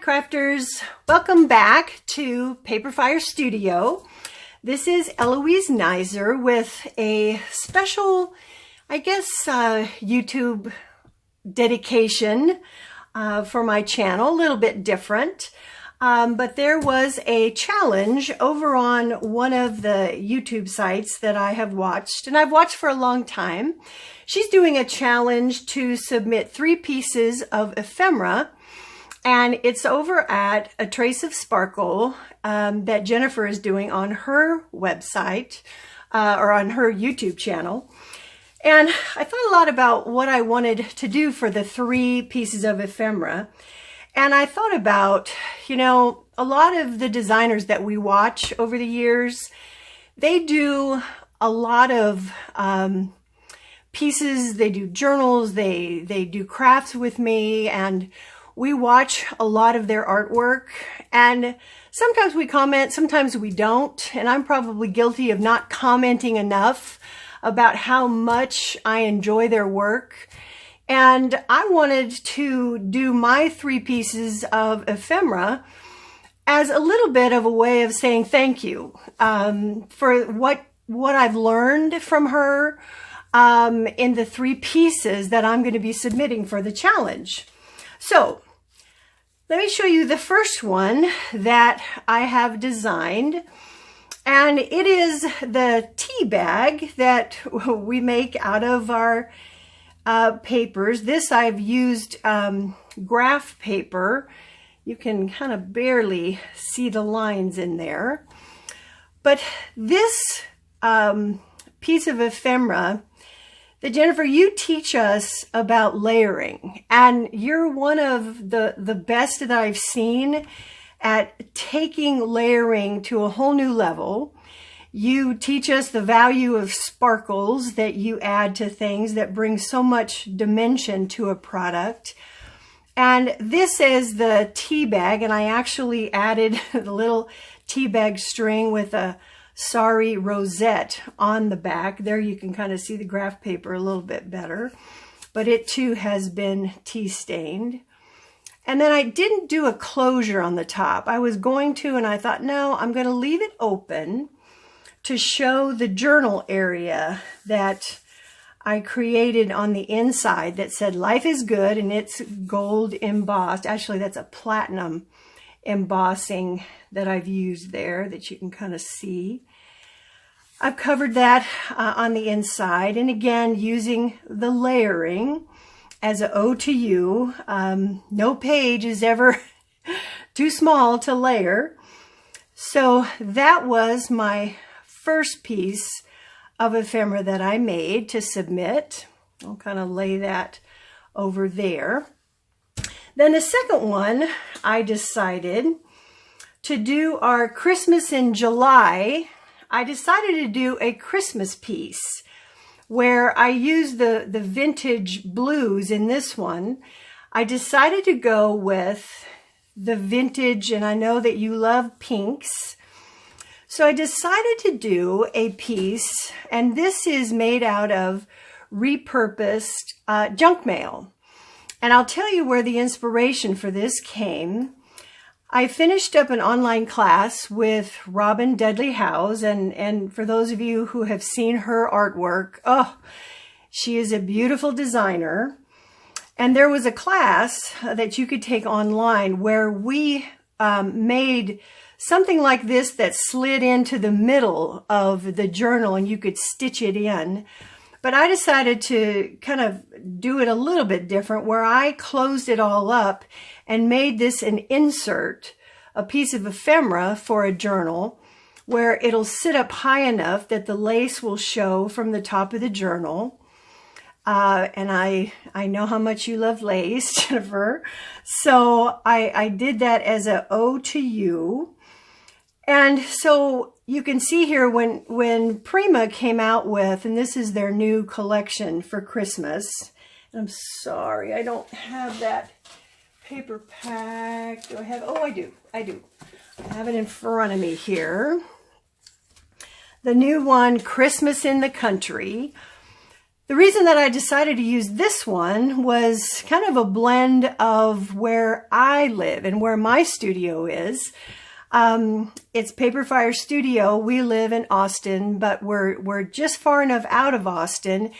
Crafters, welcome back to Paper Fire Studio. This is Eloise with a special, YouTube dedication for my channel, a little bit different. But there was a challenge over on one of the YouTube sites that I have watched, and I've watched for a long time. She's doing a challenge to submit 3 pieces of ephemera, and it's over at A Trace of Sparkle that Jennifer is doing on her website or on her YouTube channel. And I thought a lot about what I wanted to do for the 3 pieces of ephemera. And I thought about, a lot of the designers that we watch over the years, they do a lot of pieces, they do journals, they do crafts with me, and we watch a lot of their artwork. And sometimes we comment, sometimes we don't. And I'm probably guilty of not commenting enough about how much I enjoy their work. And I wanted to do my 3 pieces of ephemera as a little bit of a way of saying thank you for what I've learned from her in the 3 pieces that I'm going to be submitting for the challenge. So let me show you the first one that I have designed. And it is the tea bag that we make out of our papers. This I've used graph paper. You can kind of barely see the lines in there. But this piece of ephemera, Jennifer, you teach us about layering, and you're one of the best that I've seen at taking layering to a whole new level. You teach us the value of sparkles that you add to things that bring so much dimension to a product. And this is the tea bag, and I actually added the little tea bag string with a sari rosette on the back. There you can kind of see the graph paper a little bit better, but it too has been tea stained. And then I didn't do a closure on the top. I was going to, and I thought, no, I'm going to leave it open to show the journal area that I created on the inside that said life is good, and it's gold embossed. Actually, that's a platinum embossing that I've used there that you can kind of see. I've covered that on the inside, and again, using the layering as an ode to you. No page is ever too small to layer. So that was my first piece of ephemera that I made to submit. I'll kind of lay that over there. Then the second one, I decided to do our Christmas in July. I decided to do a Christmas piece where I used the vintage blues in this one. I decided to go with the vintage, and I know that you love pinks. So I decided to do a piece, and this is made out of repurposed junk mail. And I'll tell you where the inspiration for this came. I finished up an online class with Robin Dudley Howes, and for those of you who have seen her artwork, she is a beautiful designer. And there was a class that you could take online where we made something like this that slid into the middle of the journal and you could stitch it in. But I decided to kind of do it a little bit different, where I closed it all up and made this an insert, a piece of ephemera for a journal, where it'll sit up high enough that the lace will show from the top of the journal. And I know how much you love lace, Jennifer. So I did that as an ode to you. And so you can see here when Prima came out with, and this is their new collection for Christmas. And I'm sorry, I don't have that paper pack. Do I have? Oh, I do. I have it in front of me here. The new one, Christmas in the Country. The reason that I decided to use this one was kind of a blend of where I live and where my studio is. It's Paper Fire Studio. We live in Austin, but we're just far enough out of Austin,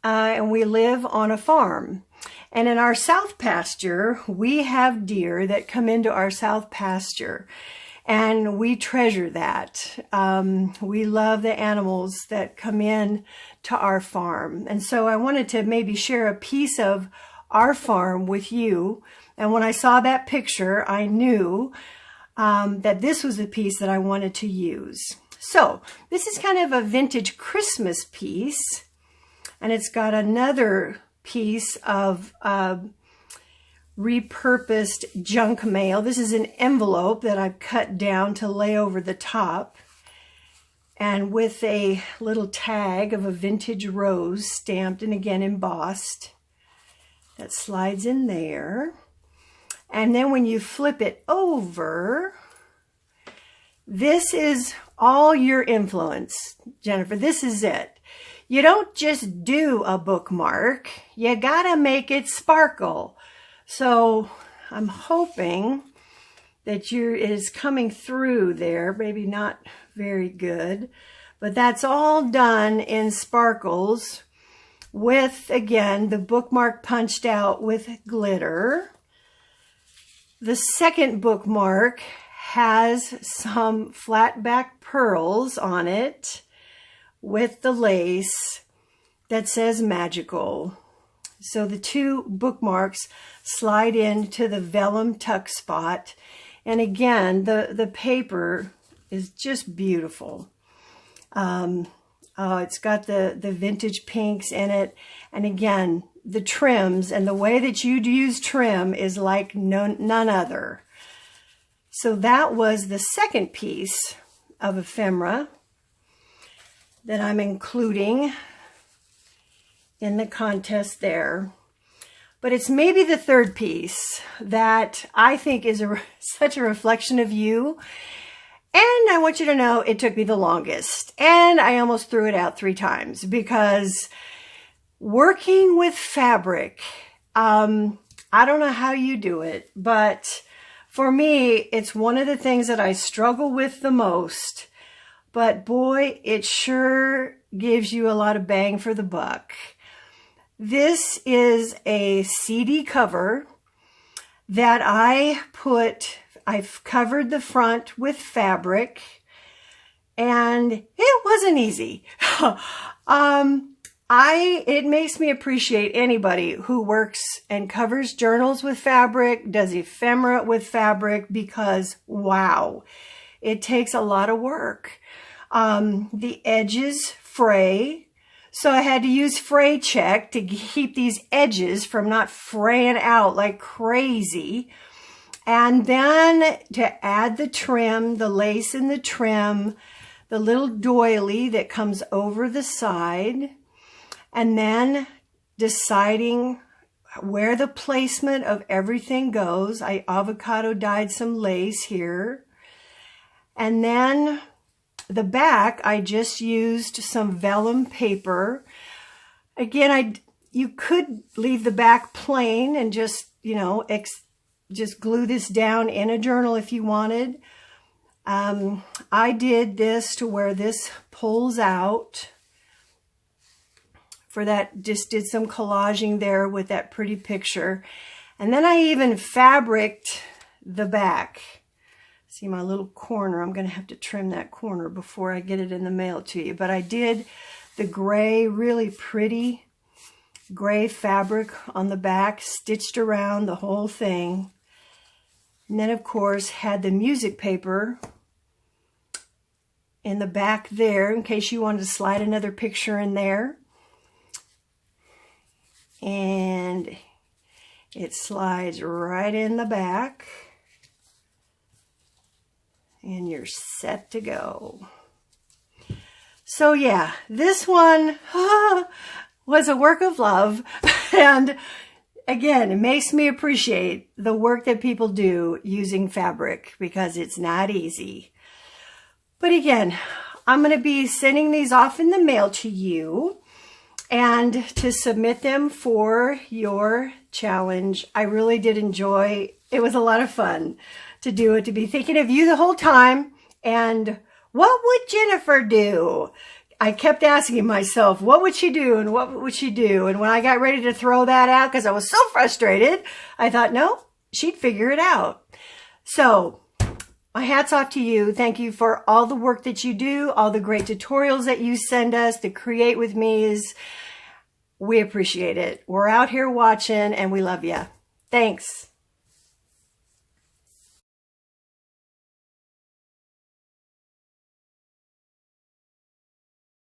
and we live on a farm. And in our south pasture, we have deer that come into our south pasture, and we treasure that. We love the animals that come in to our farm. And so I wanted to maybe share a piece of our farm with you. And when I saw that picture, I knew that this was a piece that I wanted to use. So this is kind of a vintage Christmas piece, and it's got another piece of repurposed junk mail. This is an envelope that I've cut down to lay over the top, and with a little tag of a vintage rose stamped and again embossed. That slides in there. And then when you flip it over, this is all your influence, Jennifer. This is it. You don't just do a bookmark. You gotta make it sparkle. So I'm hoping that it is coming through there. Maybe not very good, but that's all done in sparkles with, again, the bookmark punched out with glitter. The second bookmark has some flat back pearls on it with the lace that says magical. So the two bookmarks slide into the vellum tuck spot. And again, the paper is just beautiful. It's got the vintage pinks in it. And again, the trims and the way that you'd use trim is like none other. So that was the second piece of ephemera that I'm including in the contest there. But it's maybe the third piece that I think is such a reflection of you. And I want you to know it took me the longest. And I almost threw it out 3 times because working with fabric, I don't know how you do it, but for me, it's one of the things that I struggle with the most. But boy, it sure gives you a lot of bang for the buck. This is a CD cover that I've covered the front with fabric, and it wasn't easy. It makes me appreciate anybody who works and covers journals with fabric, does ephemera with fabric, because wow, it takes a lot of work. The edges fray. So I had to use fray check to keep these edges from not fraying out like crazy. And then to add the trim, the lace in the trim, the little doily that comes over the side, and then deciding where the placement of everything goes. I avocado dyed some lace here. And then the back, I just used some vellum paper. Again, you could leave the back plain and just, just glue this down in a journal if you wanted. I did this to where this pulls out. For that, just did some collaging there with that pretty picture. And then I even fabriced the back. See my little corner, I'm going to have to trim that corner before I get it in the mail to you. But I did the gray, really pretty gray fabric on the back, stitched around the whole thing. And then, of course, had the music paper in the back there in case you wanted to slide another picture in there. And it slides right in the back. And you're set to go. So yeah, this one was a work of love. And again, it makes me appreciate the work that people do using fabric because it's not easy. But again, I'm going to be sending these off in the mail to you. and to submit them for your challenge. I really did enjoy. It was a lot of fun to do it, to be thinking of you the whole time. And what would Jennifer do? I kept asking myself, what would she do and what would she do? And when I got ready to throw that out because I was so frustrated, I thought, no, she'd figure it out. So my hat's off to you. Thank you for all the work that you do, all the great tutorials that you send us to create with me. We appreciate it. We're out here watching and we love you. Thanks.